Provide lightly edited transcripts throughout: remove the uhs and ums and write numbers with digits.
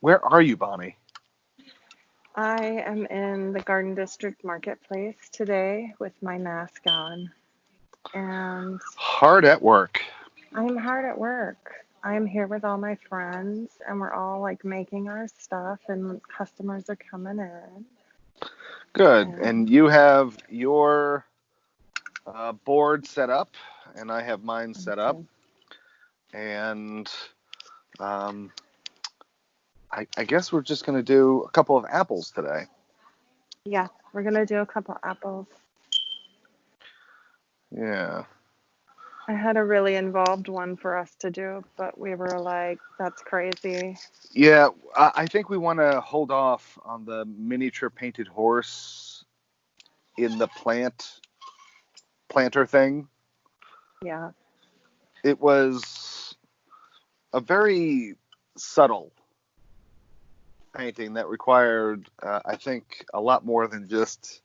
Where are you, Bonnie? I am in the Garden District Marketplace today with my mask on, and Hard at work. I'm hard at work. I'm here with all my friends, and we're all like making our stuff, and customers are coming in. Good. And And you have your board set up, and I have mine set up. okay. And um, I guess we're just going to do a couple of apples today. Yeah, we're gonna do a couple apples. Yeah. I had a really involved one for us to do, but we were like, that's crazy. Yeah, I think we want to hold off on the miniature painted horse in the planter thing. Yeah. It was a very subtle painting that required, I think, a lot more than just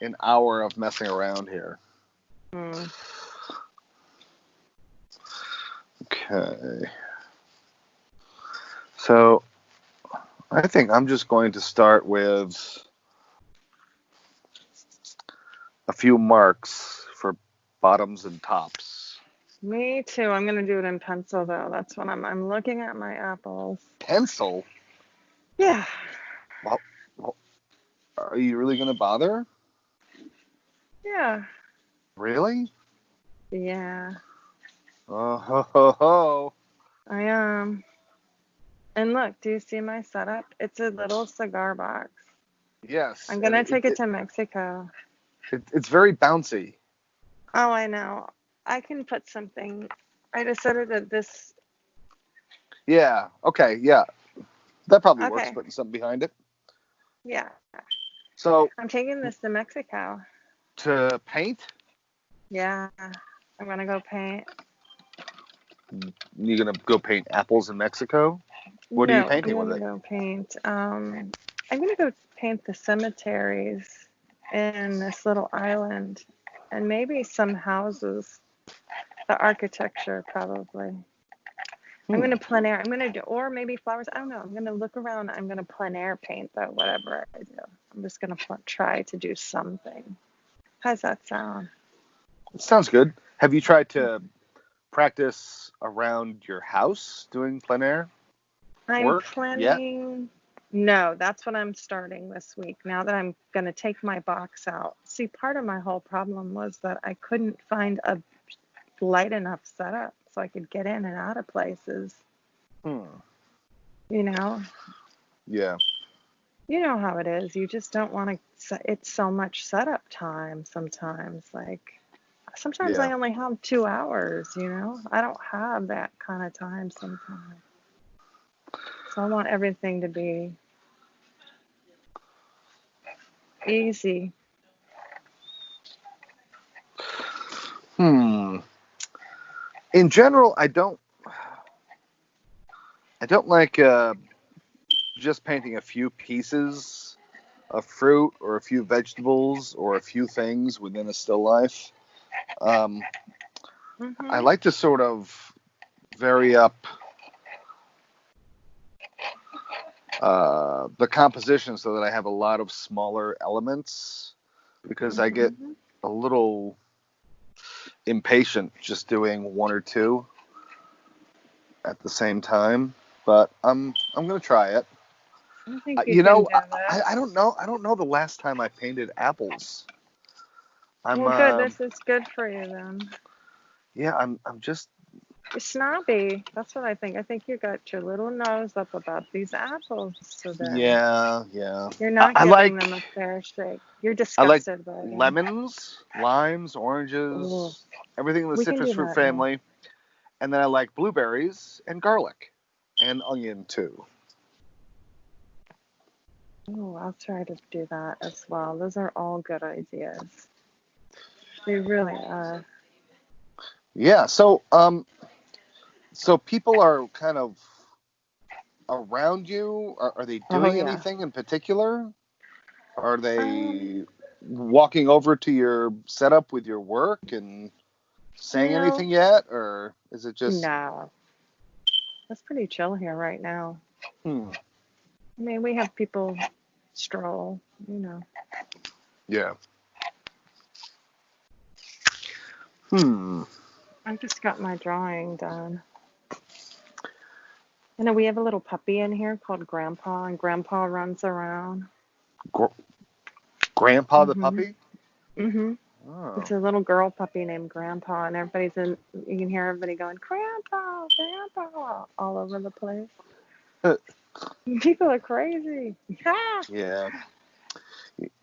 an hour of messing around here. Mm. Okay. So I think I'm just going to start with a few marks for bottoms and tops. Me too. I'm gonna do it in pencil though. That's what I'm looking at my apples. Pencil? Yeah. Well, well are you really going to bother? Yeah. Really? Yeah. Oh, ho, ho, ho. I am. And look, do you see my setup? It's a little cigar box. Yes, I'm and gonna take it to Mexico. it's very bouncy. Oh, I know. I can put something. I decided that this. Yeah. Okay. Yeah. That probably works. Okay. Putting something behind it. Yeah. So I'm taking this to Mexico. to paint, Yeah. I'm gonna go paint. you're gonna go paint apples in Mexico. What are you No, I'm painting with gonna it? go paint. I'm gonna go paint the cemeteries in this little island, and maybe some houses. The architecture, probably. I'm Hmm. gonna plein air. I'm gonna do, or maybe flowers. I don't know. I'm gonna look around. I'm gonna plein air paint though. Whatever I do, I'm just gonna try to do something. How's that sound? It sounds good. Have you tried to practice around your house doing plein air I'm work yet? planning. No, that's what I'm starting this week. Now that I'm gonna take my box out. See, part of my whole problem was that I couldn't find a light enough setup so I could get in and out of places. Hmm. You know, Yeah. you know how it is. You just don't want to. It's so much setup time sometimes. Like sometimes Yeah. I only have 2 hours. I don't have that kind of time sometimes. So I want everything to be easy. Hmm. In general, I don't like just painting a few pieces of fruit or a few vegetables or a few things within a still life. Um, I Mhm. like to sort of vary up the composition so that I have a lot of smaller elements because I get Mhm. a little impatient just doing one or two at the same time. But I'm gonna try it. I think you can do I this. don't know the last time I painted apples. I'm Well, good. This is good for you then. yeah, I'm just You're snobby. That's what I think. I think you got your little nose up about these apples today. yeah. You're not I giving them like a fair shake. You're I like disgusted by them. lemons, limes, Ooh, oranges, everything in the we can citrus do fruit that now. family, and then I like blueberries and garlic and onion too. Oh, I'll try to do that as well. Those are all good ideas. They really are. Yeah, so people are kind of around you. Are they Oh, doing yeah. anything in particular? Are Um, they walking over to your setup with your work and saying no, anything yet, or is it just no. That's pretty chill here right now. hmm? I mean, we have people stroll, you know. Yeah. I just got my drawing done. You know, we have a little puppy in here called Grandpa, and Grandpa runs around. Grandpa the puppy? Mm-hmm. Oh. It's a little girl puppy named Grandpa, and you can hear everybody going, Grandpa, Grandpa, all over the place. People are crazy. Yeah.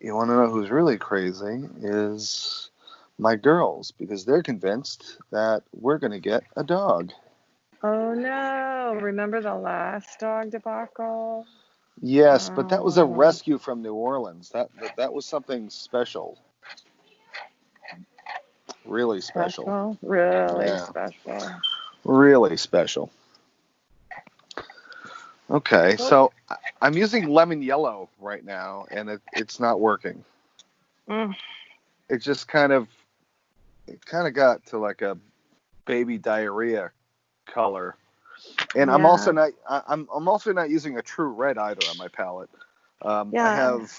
You want to know who's really crazy is my girls, because they're convinced that we're going to get a dog. Oh no! Remember the last dog debacle? Yes, but that was a rescue from New Orleans. That was something special. Really special. Really special. Really special. Okay, so I'm using lemon yellow right now, and it's not working. It just kind of got to like a baby diarrhea color. And Yeah. I'm also not using a true red either on my palette. I have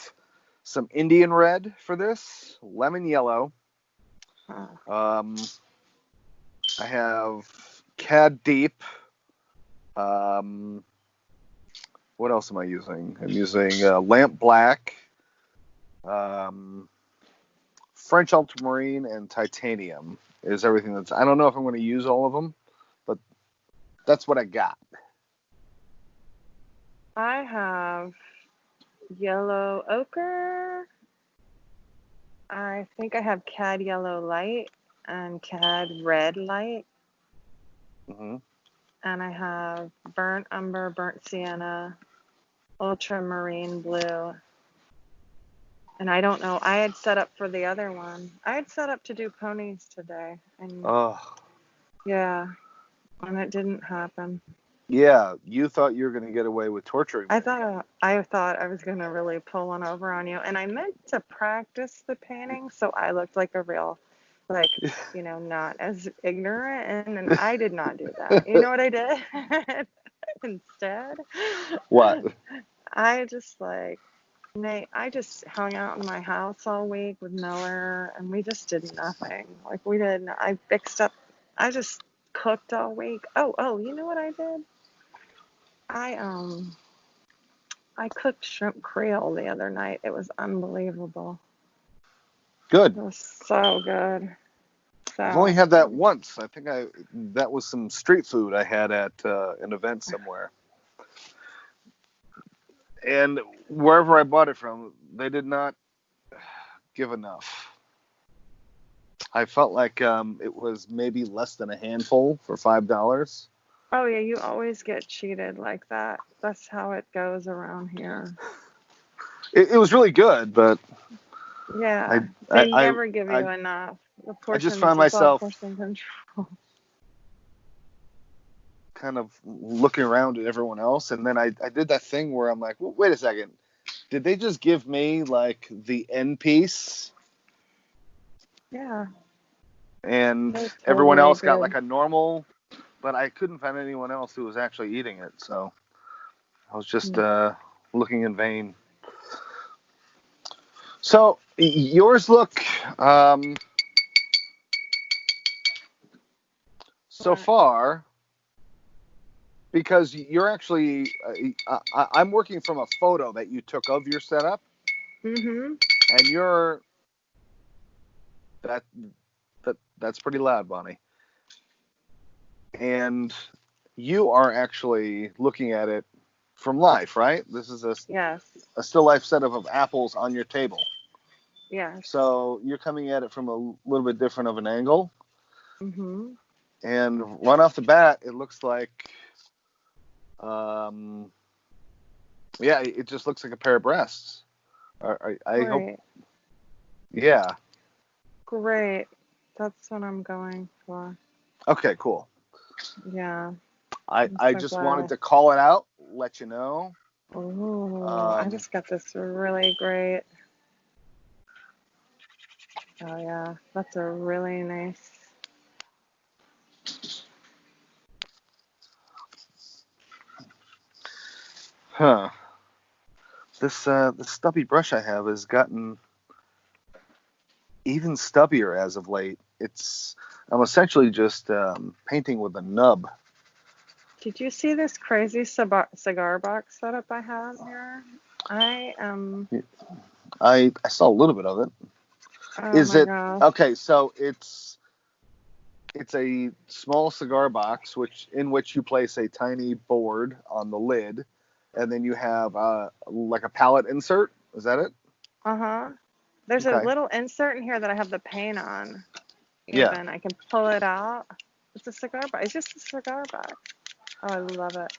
some Indian red for this, lemon yellow. I have Cad Deep. What else am I using? I'm using Lamp Black, French Ultramarine, and Titanium is everything that's. I don't know if I'm going to use all of them, but that's what I got. I have yellow ochre. I think I have Cad yellow light and Cad red light. Mm-hmm. And I have burnt umber, burnt sienna, ultramarine blue. And I don't know. I had set up for the other one. I had set up to do ponies today. And yeah, and it didn't happen. Yeah, you thought you were going to get away with torturing me. I thought I was going to really pull one over on you. And I meant to practice the painting so I looked like a real, like, you know, not as ignorant. And I did not do that. You know what I did instead? What? I just I just hung out in my house all week with Miller, and we just did nothing. Like I fixed up, I just cooked all week. Oh, you know what I did? I cooked shrimp creole the other night. It was unbelievable. Good. It was so good. So, I've only had that once. I think that was some street food I had at an event somewhere. And wherever I bought it from, they did not give enough. I felt like it was maybe less than a handful for $5. Oh yeah, you always get cheated like that. That's how it goes around here. It was really good, but yeah, they never give you enough. The portions, I just found myself portion control. kind of looking around at everyone else, and then I did that thing where I'm like, well, wait a second, did they just give me like the end piece? Yeah. And everyone else got like a normal, but I couldn't find anyone else who was actually eating it, so I was just looking in vain. So yours look so far, because you're actually I'm working from a photo that you took of your setup. Mm-hmm. And you're that's pretty loud, Bonnie. And you are actually looking at it from life, right? This is a still life setup of apples on your table. Yeah. So you're coming at it from a little bit different of an angle. Mm-hmm. And right off the bat, it looks like, it just looks like a pair of breasts. I hope. Yeah. Great. That's what I'm going for. Okay, cool. Yeah. I just wanted to call it out, let you know. Oh, I just got this really great. Oh yeah, that's a really nice. Huh. this stubby brush I have has gotten even stubbier as of late. I'm essentially just painting with a nub. Did you see this crazy cigar box setup I have here? I saw a little bit of it. Oh Is my it gosh. okay? So it's a small cigar box in which you place a tiny board on the lid, and then you have like a palette insert. Is that it? Uh-huh. There's a Okay. little insert in here that I have the paint on. Yeah. Even I can pull it out. It's a cigar box. It's just a cigar box. Oh, I love it.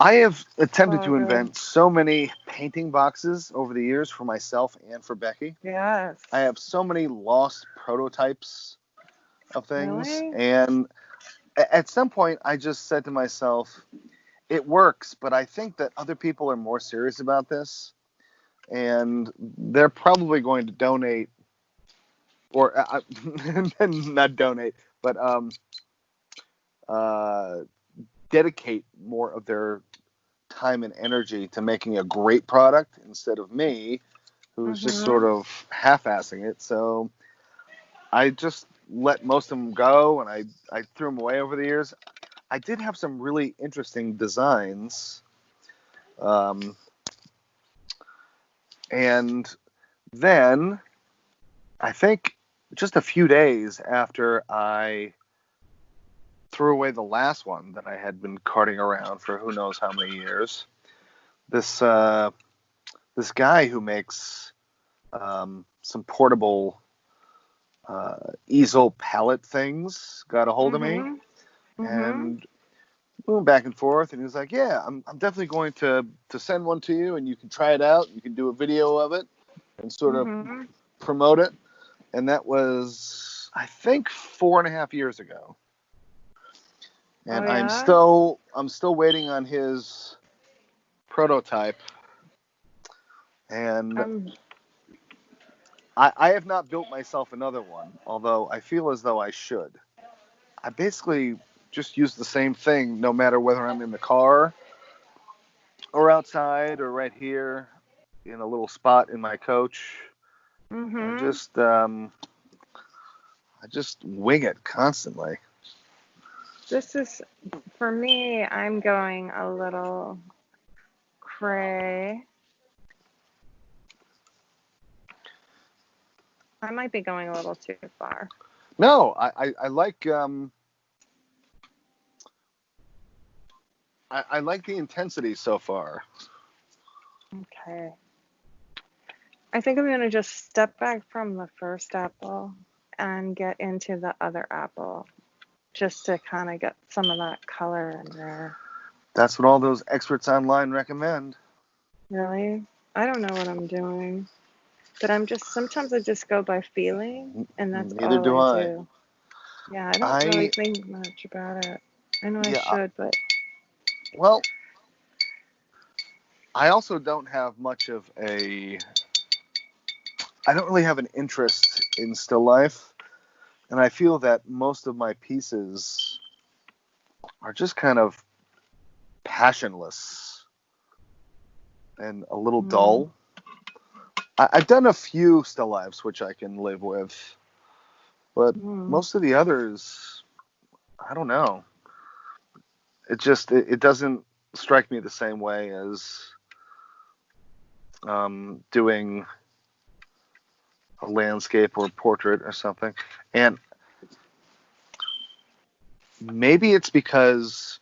I have attempted So to good. invent so many painting boxes over the years for myself and for Becky. Yes. I have so many lost prototypes of things, Really? and at some point I just said to myself, it works, but I think that other people are more serious about this, and they're probably going to donate, or not donate, but dedicate more of their time and energy to making a great product instead of me, who's just sort Mm-hmm. of half-assing it. So I just let most of them go, and I threw them away over the years. I did have some really interesting designs, and then I think just a few days after I threw away the last one that I had been carting around for who knows how many years, this this guy who makes some portable easel palette things got a hold of me, Mm-hmm. Mm-hmm. and we went back and forth, and he was like, yeah, I'm definitely going to send one to you, and you can try it out, you can do a video of it and sort of Mm-hmm. promote it. And that was, I think, 4.5 years ago, Oh and yeah. I'm still waiting on his prototype, and Um. I have not built myself another one, although I feel as though I should. I basically just use the same thing no matter whether I'm in the car or outside or right here in a little spot in my coach. I Mm-hmm. just I just wing it constantly. This is for me. I'm going a little cray. I might be going a little too far. No, I like I like the intensity so far. Okay. I think I'm going to just step back from the first apple and get into the other apple just to kind of get some of that color in there. That's what all those experts online recommend. Really? I don't know what I'm doing, but sometimes I just go by feeling, and that's Neither all do I I. do. Yeah, I don't really I think much about it. I know I yeah. should, but Well, I also don't have much of a. I don't really have an interest in still life, and I feel that most of my pieces are just kind of passionless and a little mm, dull. I've done a few still lifes which I can live with, but mm, most of the others, I don't know. It doesn't strike me the same way as doing a landscape or a portrait or something. And maybe it's because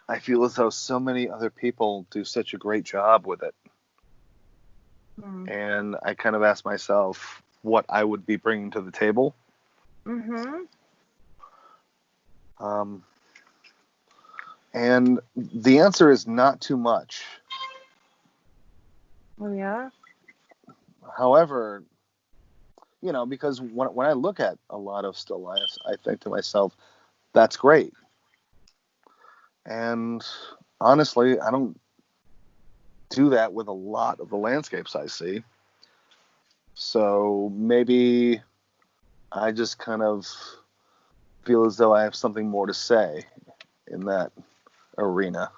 I feel as though so many other people do such a great job with it. mm, And I kind of ask myself what I would be bringing to the table. mm-hmm. Um, and the answer is not too much. Oh yeah. However, because when I look at a lot of still lifes, I think to myself, that's great. And honestly, I don't do that with a lot of the landscapes I see. So maybe I just kind of feel as though I have something more to say in that arena.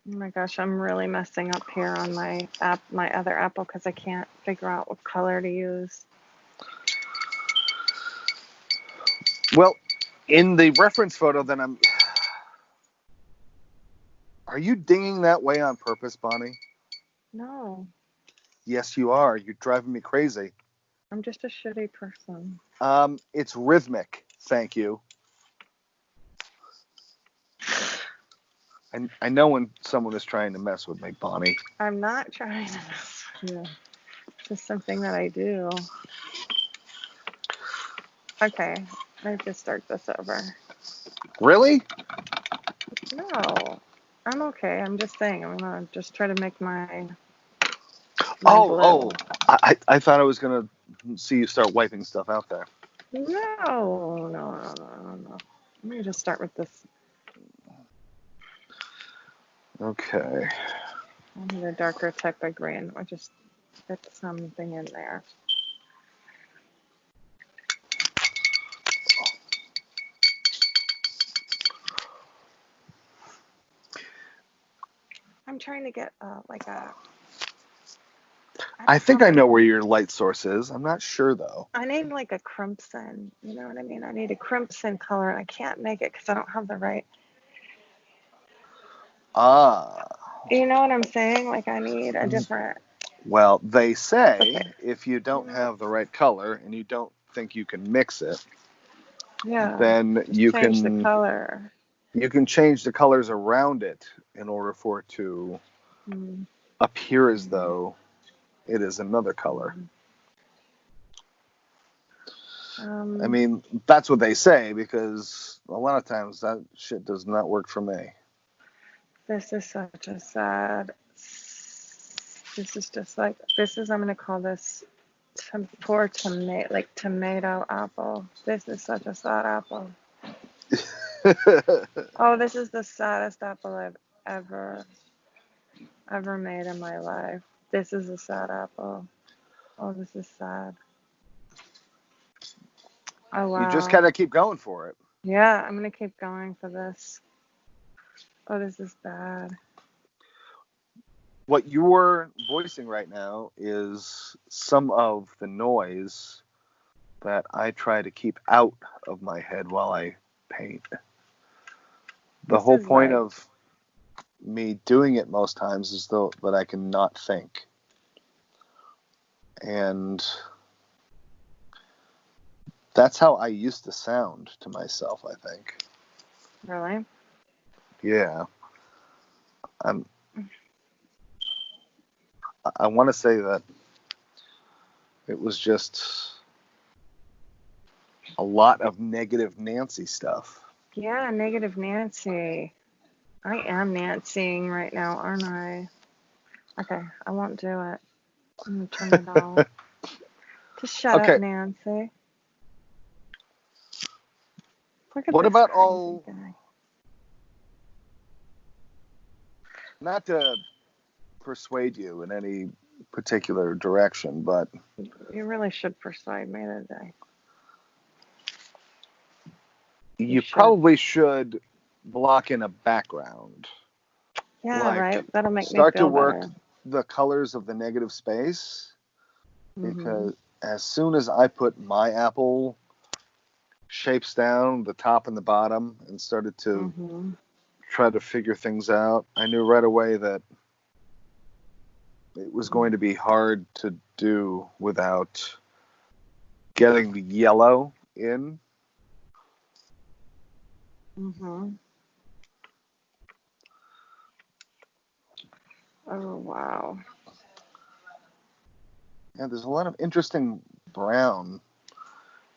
Oh my gosh, I'm really messing up here on my other apple because I can't figure out what color to use. Well, in the reference photo, then Are you dinging that way on purpose, Bonnie? No, Yes, you are. You're driving me crazy. I'm just a shitty person. It's rhythmic. Thank you. I know when someone is trying to mess with me, Bonnie. I'm not trying to mess with you. It's just something that I do. Okay, I have to start this over. Really? No, I'm okay. I'm just saying. I'm gonna just try to make my Oh, blue. I thought I was gonna see you start wiping stuff out there. No. Let me just start with this. Okay. I need a darker type of green. Or just fit something in there. I'm trying to get like a. I think I know where your light source is. I'm not sure though. I need like a crimson. You know what I mean? I need a crimson color. I can't make it because I don't have the right. You know what I'm saying? Like I need a different. Well, they say Okay. if you don't have the right color and you don't think you can mix it, Yeah. then Just you change the can color. change the colors around it in order for it to appear as though it is another color. I mean, that's what they say because a lot of times that shit does not work for me. This is such a sad. This is just like I'm gonna call this poor tomato, like tomato apple. This is such a sad apple. Oh, this is the saddest apple I've ever made in my life. This is a sad apple. Oh, this is sad. Oh wow. You just gotta keep going for it. Yeah, I'm gonna keep going for this. Oh, this is bad. What you're voicing right now is some of the noise that I try to keep out of my head while I paint. The whole point of me doing it most times is though that I can not think. And that's how I used to sound to myself, I think. Really? Yeah. I want to say that it was just a lot of negative Nancy stuff. Yeah, negative Nancy. I am Nancying right now, aren't I? Okay, I won't do it. I'm gonna turn it off. Just shut up, Nancy. Look at what this about crazy all guy. Not to persuade you in any particular direction, but You really should persuade me today. you probably should block in a background. Yeah, like, right. That'll make me start feel to work better. the colors of the negative space, because Mm-hmm. as soon as I put my apple shapes down, the top and the bottom, and started to try to figure things out, I knew right away that it was going to be hard to do without getting the yellow in. Mm-hmm. Oh, wow. Yeah, there's a lot of interesting brown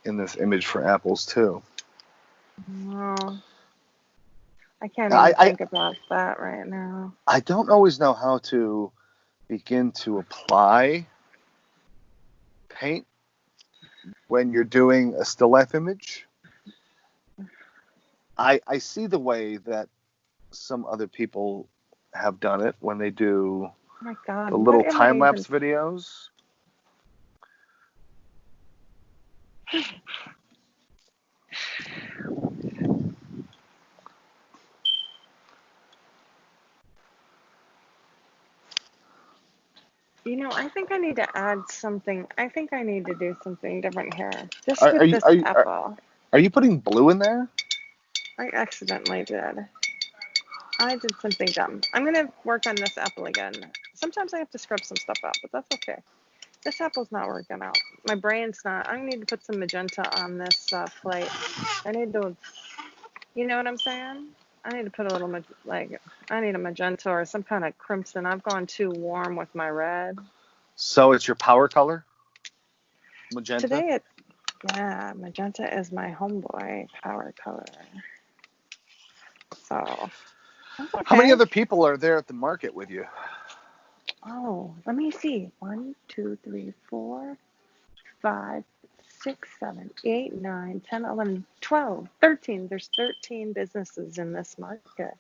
in this image for apples too. No. I can't even think about that right now. I don't always know how to begin to apply paint when you're doing a still life image. I see the way that some other people have done it when they do the little time-lapse videos. I think I need to add something. I think I need to do something different here. Just Are, with are you this are you apple. are you putting blue in there? I accidentally did. I did something dumb. I'm going to work on this apple again. Sometimes I have to scrub some stuff out, but that's okay. This apple's not working out. My brain's not. I need to put some magenta on this plate. I need to, you know what I'm saying? I need to put a little, I need a magenta or some kind of crimson. I've gone too warm with my red. So it's your power color? Magenta? Today magenta is my homeboy power color. So, that's How many okay. other people are there at the market with you? Oh, let me see. 1, 2, 3, 4, 5, 6, 7, 8, 9, 10, 11, 12, 13. There's 13 businesses in this market.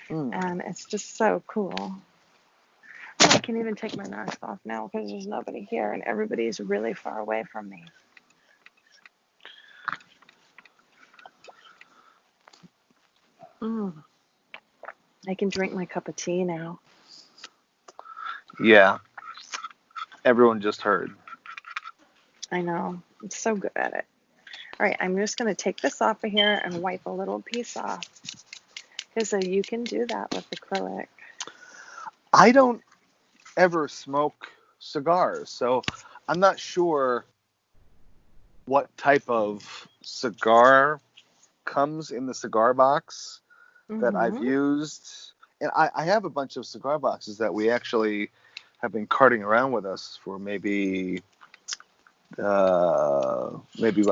And it's just so cool. I can even take my mask off now because there's nobody here and everybody's really far away from me. I can drink my cup of tea now. Yeah. Everyone just heard. I know. I'm so good at it. All right, I'm just going to take this off of here and wipe a little piece off. Because you can do that with acrylic. I don't ever smoke cigars, so I'm not sure what type of cigar comes in the cigar box that I've used. And I have a bunch of cigar boxes that we actually have been carting around with us for maybe about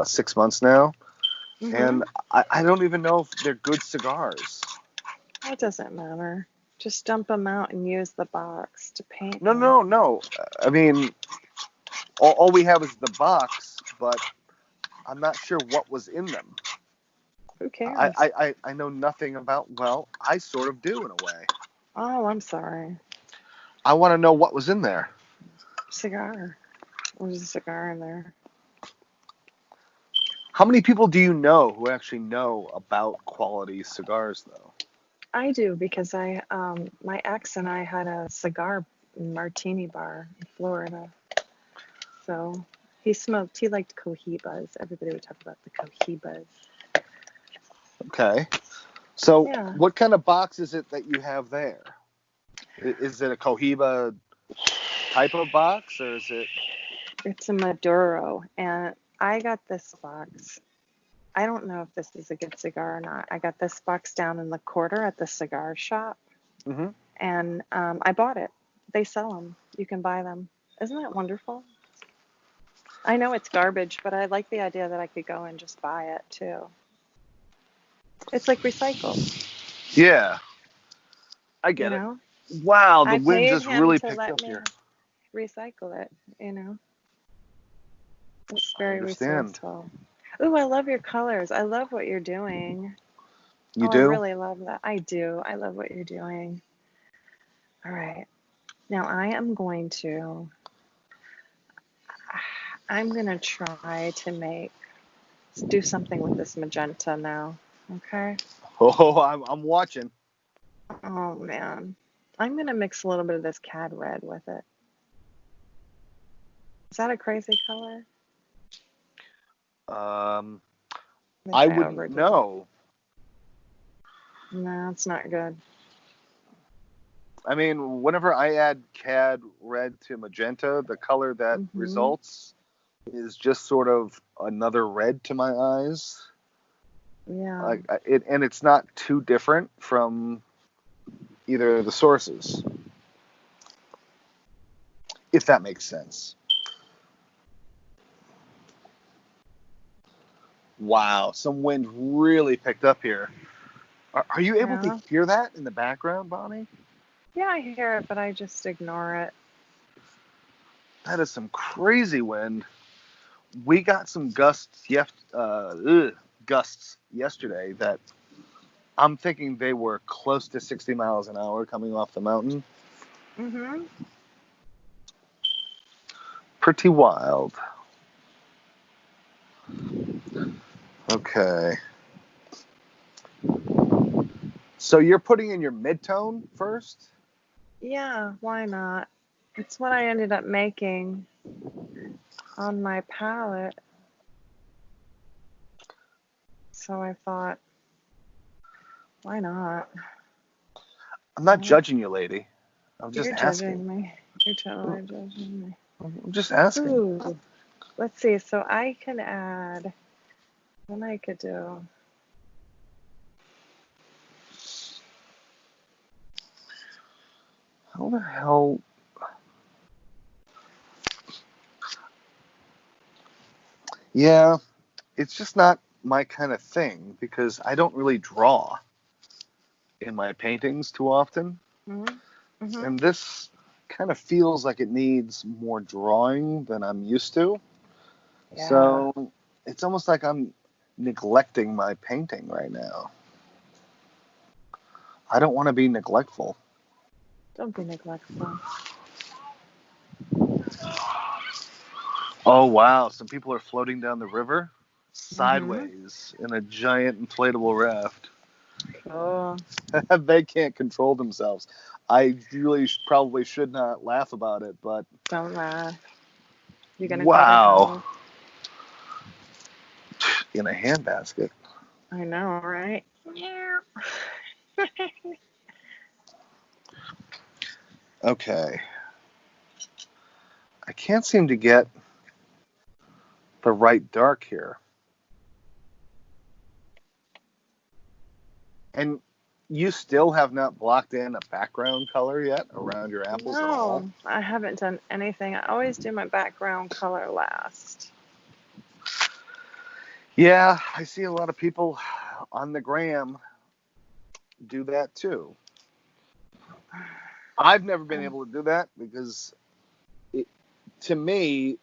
6 months now. And I don't even know if they're good cigars. That doesn't matter. Just dump them out and use the box to paint. No. I mean, all we have is the box, but I'm not sure what was in them. Who cares? I know nothing about, well, I sort of do in a way. Oh, I'm sorry. I want to know what was in there. Cigar. There's a cigar in there. How many people do you know who actually know about quality cigars, though? I do because my ex and I had a cigar martini bar in Florida. So he liked Cohibas. Everybody would talk about the Cohibas. Okay. So Yeah. what kind of box is it that you have there? Is it a Cohiba type of box, or is it? It's a Maduro, and I got this box. I don't know if this is a good cigar or not. I got this box down in the quarter at the cigar shop, and I bought it. They sell them. You can buy them. Isn't that wonderful? I know it's garbage, but I like the idea that I could go and just buy it too. It's like recycled. Yeah, I You get it. know? Wow, the I wind paid just him really to picked let up me here. recycle it, you know? It's I very understand. resourceful. Ooh, I love your colors. I love what you're doing. You I do? really love that. I do. I love what you're doing. All right. Now I'm going to try to do something with this magenta now. Okay? Oh, I'm watching. Oh, man. I'm going to mix a little bit of this cad red with it. Is that a crazy color? I wouldn't know. No, it's not good. I mean, whenever I add cad red to magenta, the color that results is just sort of another red to my eyes. Yeah. And it's not too different from either of the sources, if that makes sense. Wow, some wind really picked up here. Are you able to hear that in the background, Bonnie? Yeah, I hear it, but I just ignore it. That is some crazy wind. We got some gusts yesterday that I'm thinking they were close to 60 miles an hour coming off the mountain. Pretty wild. Okay. So you're putting in your mid-tone first? Yeah, why not? It's what I ended up making on my palette. So I thought, why not? I'm not judging you, lady. I'm just You're asking. judging me. You're totally judging me. I'm just asking. Ooh. Let's see. So I can add, what I could do. How the hell? Yeah, it's just not my kind of thing because I don't really draw in my paintings too often. Mm-hmm. Mm-hmm. And this kind of feels like it needs more drawing than I'm used to. Yeah. So it's almost like I'm neglecting my painting right now. I don't want to be neglectful. Don't be neglectful. Oh, wow. Some people are floating down the river Mm-hmm. sideways in a giant inflatable raft. Cool. They can't control themselves. I really probably should not laugh about it, but Don't laugh. You're going to go to wow. hell. In a handbasket. I know, right? Yeah. Okay. I can't seem to get the right dark here. And you still have not blocked in a background color yet around your apples at all? No, I haven't done anything. I always do my background color last. Yeah, I see a lot of people on the gram do that too. I've never been able to do that because to me,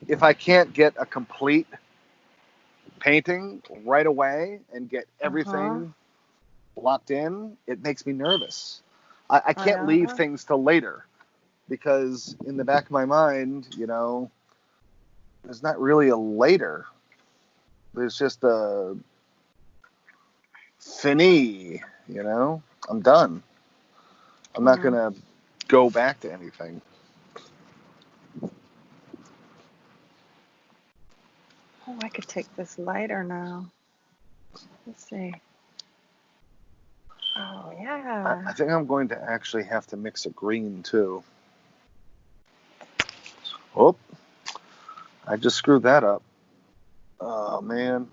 if I can't get a complete painting right away and get everything locked in, it makes me nervous. I can't leave things till later because in the back of my mind, you know, there's not really a later. There's just a fini, you know? I'm done. I'm not going to go back to anything. Oh, I could take this lighter now. Let's see. Oh, yeah. I think I'm going to actually have to mix a green too. Oh, I just screwed that up. Oh, man.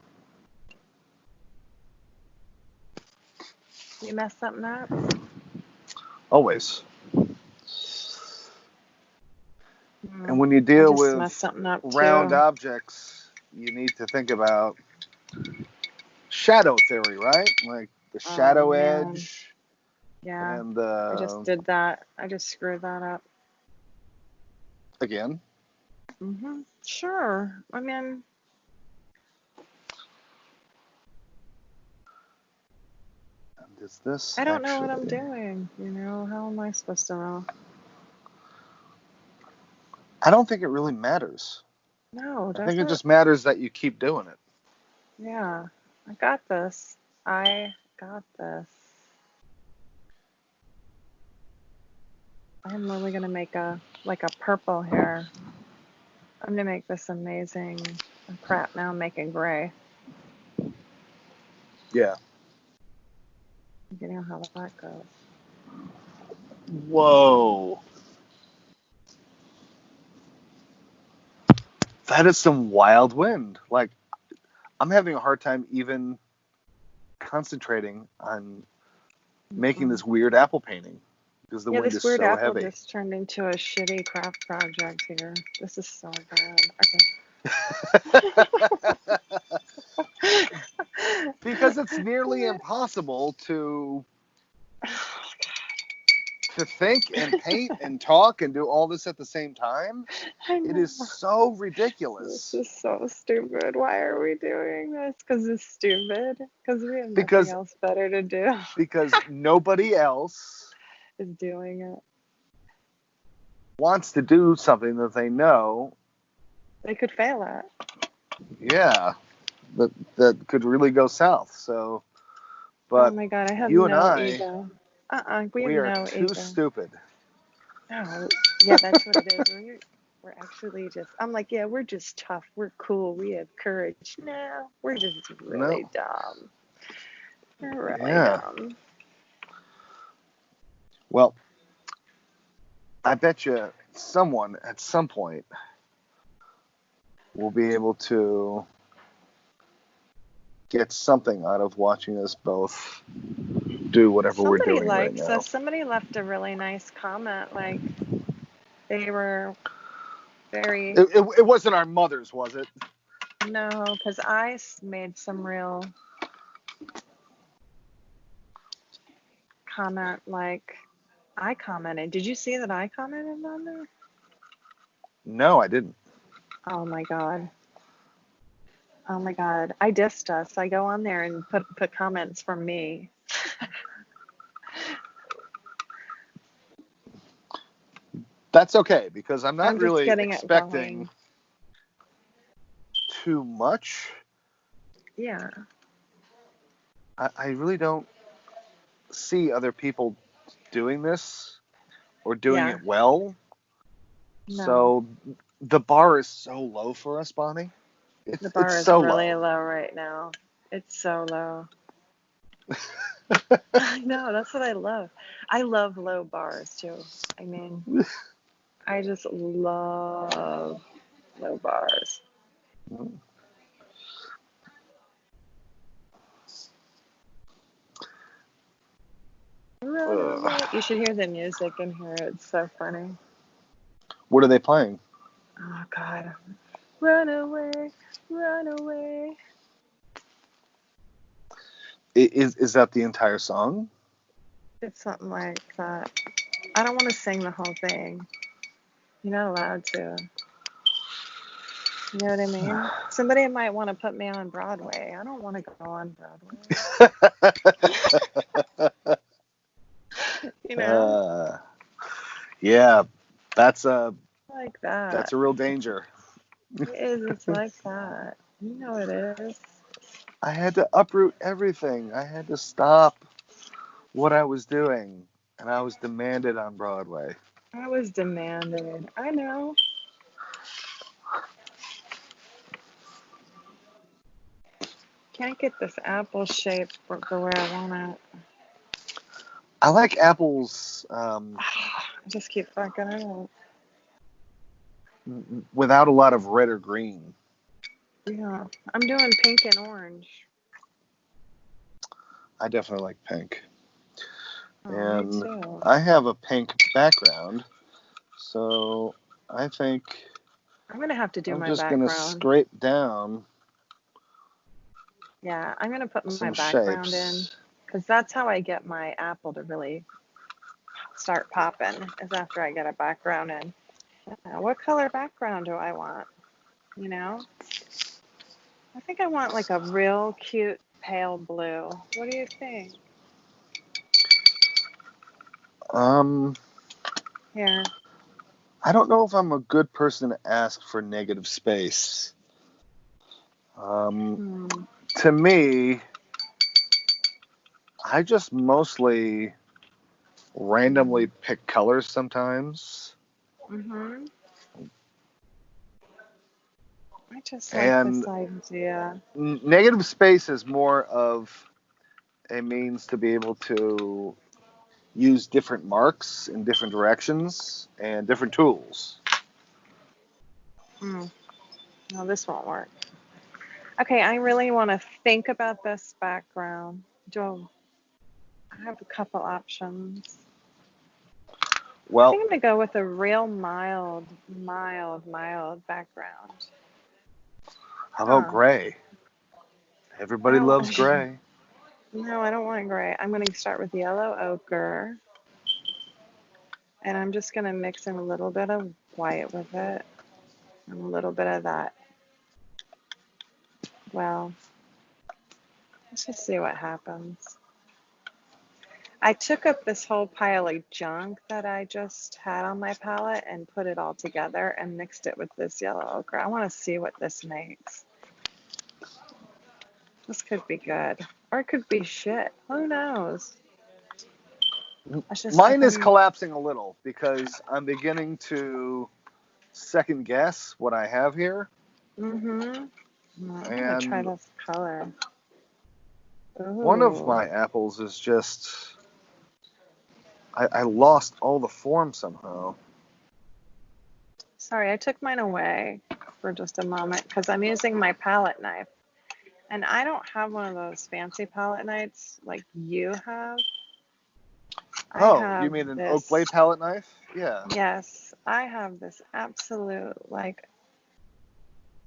You messed something up? Always. And when you deal with round objects, you need to think about shadow theory, right? Like the shadow edge. Yeah. And I just did that. I just screwed that up. Again? Mm-hmm. Sure. I mean, is this I don't know what I'm doing. You know, how am I supposed to know? I don't think it really matters. No, I think it just matters that you keep doing it. Yeah, I got this. I got this. I'm really gonna make a purple here. I'm gonna make this amazing. Crap, now I'm making gray. Yeah. You know how that goes. Whoa. That is some wild wind. Like, I'm having a hard time even concentrating on making this weird apple painting because the wind is so heavy. Yeah, this weird apple just turned into a shitty craft project here. This is so bad. Okay. Because it's nearly impossible to think and paint and talk and do all this at the same time. It is so ridiculous. This is so stupid. Why are we doing this? Because it's stupid. Because we have nothing else better to do. Because nobody else is doing it. Wants to do something that they know they could fail at. Yeah, that could really go south. So, but oh my God, I have you no and I, ego. We are have no too ego. stupid. No, Yeah, that's what it is. We're actually just, I'm like, yeah, we're just tough. We're cool. We have courage. No, we're just really No. dumb. We're really Yeah. dumb. Well, I bet you someone at some point will be able to get something out of watching us both do whatever we're Somebody doing right likes now. us. Somebody left a really nice comment. Like, they were very, It wasn't our mothers, was it? no, because I made some real comment. Like, I commented. Did you see that I commented on there? No, I didn't. Oh my God. Oh my God. I dissed us. I go on there and put comments from me. That's okay, because I'm not I'm just really getting it expecting going. too much. Yeah. I really don't see other people doing this or doing Yeah. it well. No. So the bar is so low for us, Bonnie. The It's bar is so really low. low right now. It's so low. I know. That's what I love. I love low bars too. I mean, I just love low bars. Run Ugh. away. You should hear the music in here. It's so funny. What are they playing? Oh God. Run away. Run away. Is that the entire song? It's something like that. I don't want to sing the whole thing. You're not allowed to. You know what I mean? Somebody might want to put me on Broadway. I don't want to go on Broadway. You know? uh, yeah, that's a Like that. that's a real danger. It is. It's like that. You know it is. I had to uproot everything. I had to stop what I was doing, and I was demanded on Broadway. I was demanded. I know. Can't get this apple shape the way I want it. I like apples I just keep fucking it up. without a lot of red or green. Yeah. I'm doing pink and orange. I definitely like pink. Oh, me And too. I have a pink background, so I think I'm going to have to do I'm my just going to background. scrape down Yeah, I'm going to put my some background in shapes. because that's how I get my apple to really start popping is after I get a background in. What color background do I want? You know? I think I want like a real cute pale blue. What do you think? Um, Here. I don't know if I'm a good person to ask for negative space. Um, Hmm. to me, I just mostly randomly pick colors sometimes. Mm-hmm. I just like And this idea. negative space is more of a means to be able to use different marks in different directions and different tools. Hmm. No, this won't work. Okay, I really want to think about this background. Do I have a couple options? I Well, think I'm gonna go with a real mild background. how about Huh. gray? I Everybody don't loves want. gray. No, I don't want gray. I'm gonna start with yellow ochre, and I'm just gonna mix in a little bit of white with it, and a little bit of that. Well, let's just see what happens. I took up this whole pile of junk that I just had on my palette and put it all together and mixed it with this yellow ochre. I want to see what this makes. This could be good, or it could be shit. Who knows? That's just Mine like is collapsing a little because I'm beginning to second guess what I have here. I'm gonna try And this color. one of Ooh. my apples is just, I lost all the form somehow. Sorry, I took mine away for just a moment because I'm using my palette knife. And I don't have one of those fancy palette knives like you have. I Oh, you have mean an oak this, blade palette knife? Yeah. yes, I have this absolute like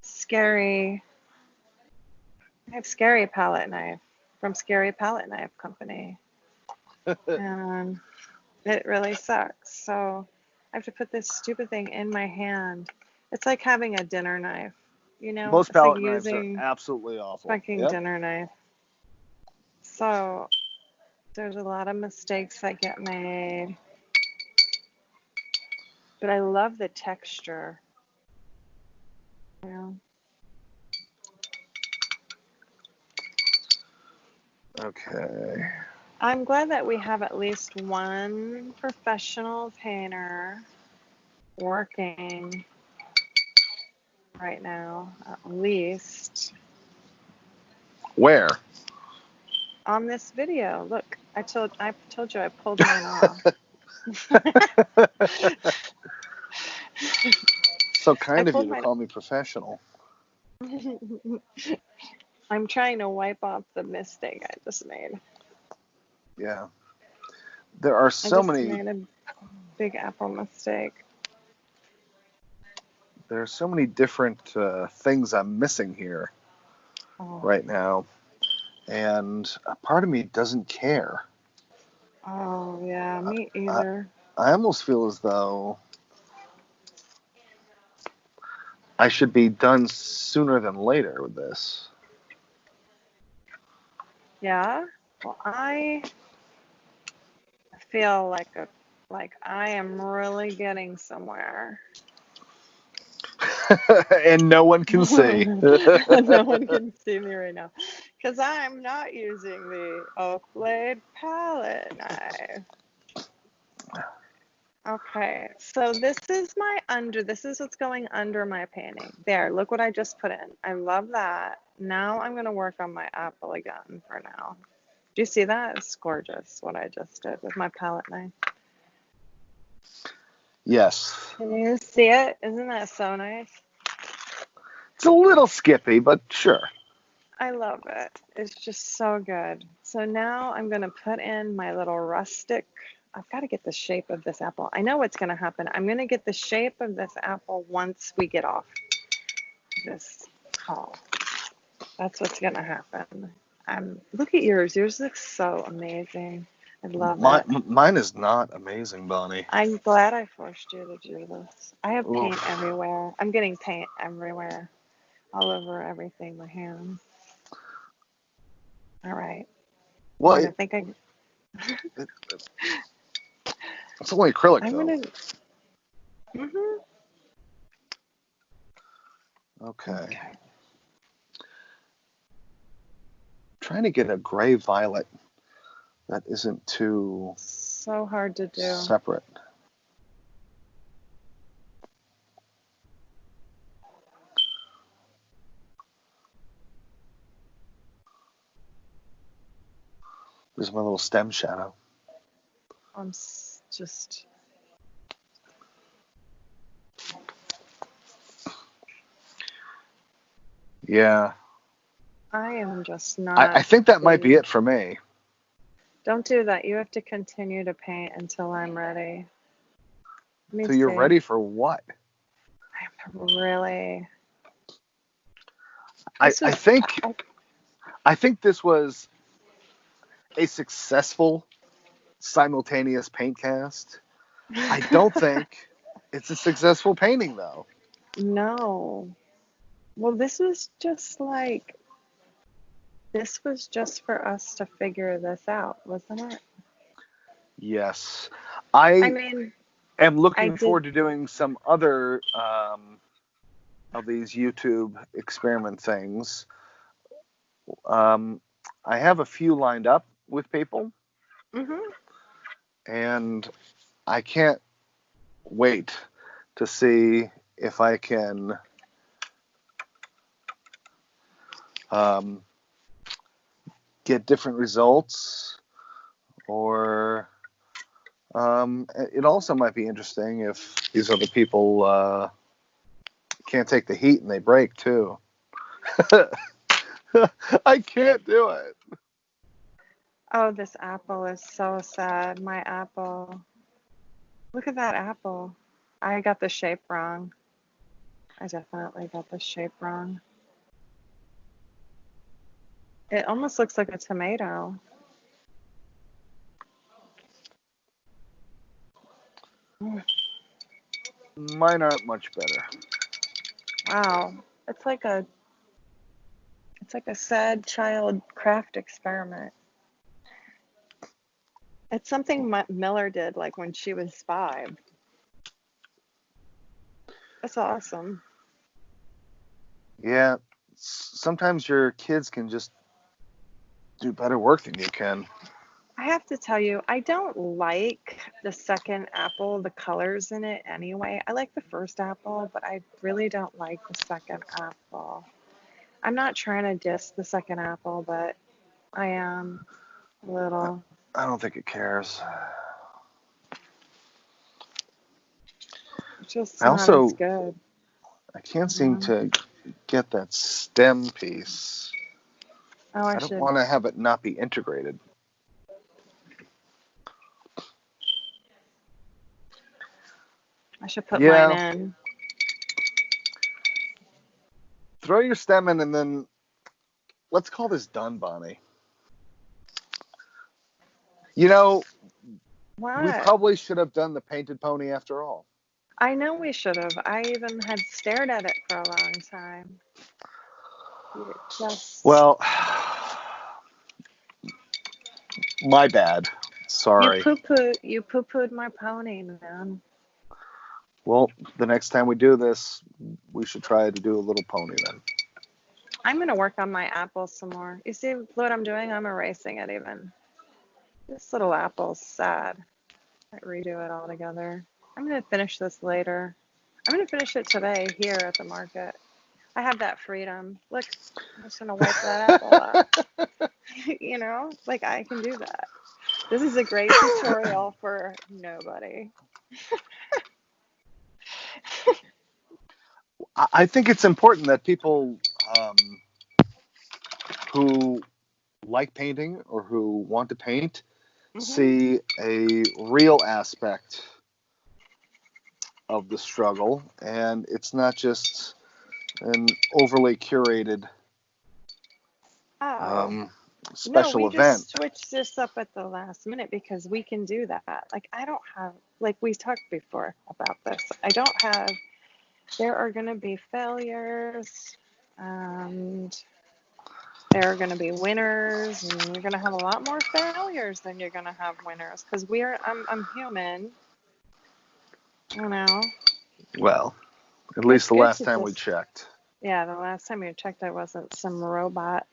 scary, I have scary palette knife from Scary Palette Knife Company. And it really sucks. So I have to put this stupid thing in my hand. It's like having a dinner knife, you know? Most It's like palette knives are using absolutely awful. fucking Yep. dinner knife. So there's a lot of mistakes that get made. But I love the texture. You know? Okay. I'm glad that we have at least one professional painter working right now, at least Where? on this video. Look, I told you I pulled mine off. So I kind of pulled you to mine. call me professional. I'm trying to wipe off the mistake I just made. Yeah. There are I so just many. made a big apple mistake. There are so many different things I'm missing here right now, and a part of me doesn't care. Oh yeah, me I, either. I almost feel as though I should be done sooner than later with this. Yeah. Well, I feel like I am really getting somewhere. And no one can see. No one can see me right now because I'm not using the oak blade palette knife. Okay, so this is what's going under my painting. There, look what I just put in. I love that. Now I'm gonna work on my apple again for now. Do you see that? It's gorgeous what I just did with my palette knife. Yes. Can you see it? Isn't that so nice? It's a little skippy, but sure. I love it. It's just so good. So now I'm going to put in my little rustic. I've got to get the shape of this apple. I know what's going to happen. I'm going to get the shape of this apple once we get off this call. That's what's going to happen. Look at yours. Yours looks so amazing. I love it. Mine is not amazing, Bonnie. I'm glad I forced you to do this. I have paint Oof. everywhere. I'm getting paint everywhere, all over everything, my hands. All right. Well, I think it's only acrylic, I'm though. gonna. Mhm. Okay. Trying to get a gray violet that isn't too So hard to do. separate. There's my little stem shadow. I'm just. Yeah. I am just not. I think that might be it for me. Don't do that. You have to continue to paint until I'm ready. Let me So you're see. ready for what? I'm really. I think this was a successful simultaneous PaintCast. I don't think it's a successful painting, though. No. Well, this was just for us to figure this out, wasn't it? Yes. I I mean, am I looking did. forward to doing some other of these YouTube experiment things. I have a few lined up with people, Mhm. and I can't wait to see if I can get different results, or it also might be interesting if these other people can't take the heat and they break too. I can't do it. Oh, this apple is so sad. My apple. Look at that apple. I got the shape wrong. I definitely got the shape wrong. It almost looks like a tomato. Mine aren't much better. Wow. It's like a sad child craft experiment. It's something Miller did like when she was 5. That's awesome. Yeah, sometimes your kids can just do better work than you can. I have to tell you, I don't like the second apple, the colors in it anyway. I like the first apple, but I really don't like the second apple. I'm not trying to diss the second apple, but I am a little. I don't think it cares. It's just I not as also, good. I can't seem to get that stem piece. Oh, I don't want to have it not be integrated. I should put mine in. Throw your stem in and then let's call this done, Bonnie. You know, What? we probably should have done the painted pony after all. I know we should have. I even had stared at it for a long time. Well, my bad. Sorry. You poo-pooed my pony, man. Well, the next time we do this, we should try to do a little pony then. I'm going to work on my apple some more. You see what I'm doing? I'm erasing it even. This little apple's sad. I redo it all together. I'm going to finish this later. I'm going to finish it today here at the market. I have that freedom. Look, I'm just going to wipe that apple up. You know, like I can do that. This is a great tutorial for nobody. I think it's important that people who like painting or who want to paint see a real aspect of the struggle, and it's not just an overly curated special event. We just switched this up at the last minute because we can do that. Like I don't have, like we talked before about this. There are going to be failures, and there are going to be winners, and you're going to have a lot more failures than you're going to have winners because I'm human. You know. Well, at least the last time we checked. Yeah, the last time we checked, I wasn't some robot.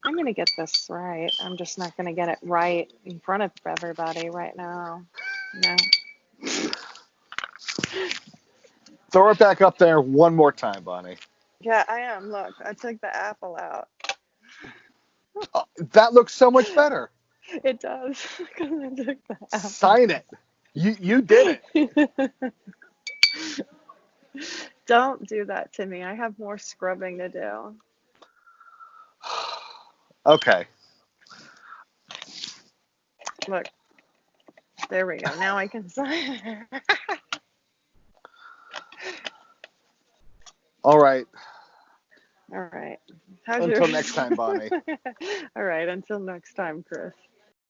I'm going to get this right. I'm just not going to get it right in front of everybody right now. No. Throw it back up there one more time, Bonnie. Yeah, I am. Look, I took the apple out. That looks so much better. It does. Because I took the apple. Sign it. You did it. Don't do that to me. I have more scrubbing to do. Okay. Look. There we go. Now I can sign it. All right. All right. Until next time, Bonnie. All right. Until next time, Chris.